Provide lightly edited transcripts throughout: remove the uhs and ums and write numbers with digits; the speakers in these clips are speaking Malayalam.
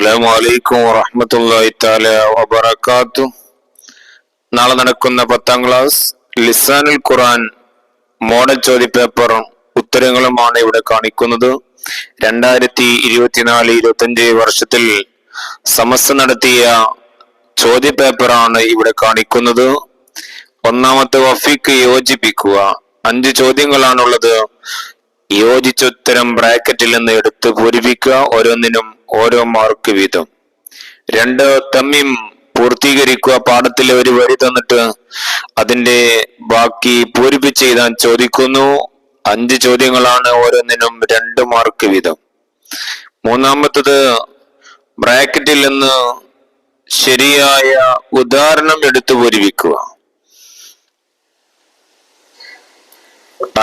അസ്സലാമു അലൈക്കും വറഹ്മത്തുള്ളാഹി തആല വബറകാതുഹു. നാളെ നടക്കുന്ന 10ാം ക്ലാസ് ലിസാനുൽ ഖുർആൻ മോഡൽ ചോദ്യപേപ്പർ ഉത്തരങ്ങളുമാണ് ഇവിടെ കാണിക്കുന്നത്. 2024-25 വർഷത്തിൽ സമസ്ത നടത്തിയ ചോദ്യപേപ്പറാണ് ഇവിടെ കാണിക്കുന്നത്. ഒന്നാമത്തെ വഫീക്ക് യോജിപ്പിക്കുക. 5 ചോദ്യങ്ങളാണുള്ളത്. യോജിച്ച ഉത്തരം ബ്രാക്കറ്റിൽ നിന്ന് എടുത്ത് പൂരിപ്പിക്കുക. ഓരോന്നിനും ഓരോ മാർക്ക് വീതം. 2 തമ്മീം പൂർത്തീകരിക്കുക. പാഠത്തിലെ ഒരു വരി തന്നിട്ട് അതിന്റെ ബാക്കി പൂരിപ്പിച്ച് എഴുതാൻ ചോദിക്കുന്നു. 5 ചോദ്യങ്ങളാണ്. ഓരോന്നിനും 2 മാർക്ക് വീതം. മൂന്നാമത്തത് ബ്രാക്കറ്റിൽ നിന്ന് ശരിയായ ഉദാഹരണം എടുത്തു പൂരിപ്പിക്കുക.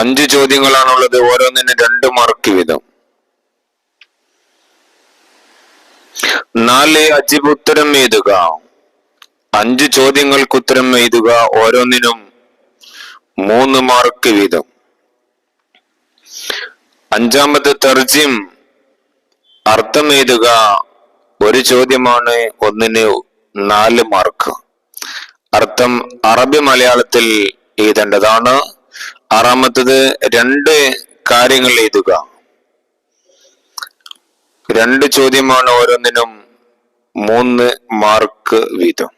5 ചോദ്യങ്ങളാണുള്ളത്. ഓരോന്നിനും 2 മാർക്ക് വീതം. 4 അജീബ് ഉത്തരം എഴുതുക. 5 ചോദ്യങ്ങൾക്ക് ഉത്തരം എഴുതുക. ഓരോന്നിനും 3 മാർക്ക് വീതം. 5ാമത് തർജിം അർത്ഥം എഴുതുക. 1 ചോദ്യമാണ്. ഒന്നിന് 4 മാർക്ക്. അർത്ഥം അറബി മലയാളത്തിൽ എഴുതേണ്ടതാണ്. 6ാമത്തത് 2 കാര്യങ്ങൾ എഴുതുക. 2 ചോദ്യമാണ്. ഓരോന്നിനും 3 മാർക്ക് വീതം.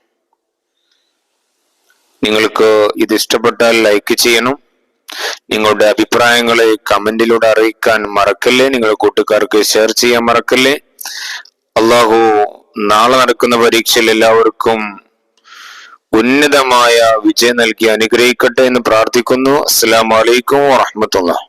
നിങ്ങൾക്ക് ഇത് ഇഷ്ടപ്പെട്ടാൽ ലൈക്ക് ചെയ്യണം. നിങ്ങളുടെ അഭിപ്രായങ്ങളെ കമന്റിലൂടെ അറിയിക്കാൻ മറക്കല്ലേ. നിങ്ങളുടെ കൂട്ടുകാർക്ക് ഷെയർ ചെയ്യാൻ മറക്കല്ലേ. അള്ളാഹു നാളെ നടക്കുന്ന പരീക്ഷയിൽ എല്ലാവർക്കും ഉന്നതമായ വിജയം നൽകി അനുഗ്രഹിക്കട്ടെ എന്ന് പ്രാർത്ഥിക്കുന്നു. അസ്സലാമു അലൈക്കും വറഹ്മത്തുള്ളാഹി.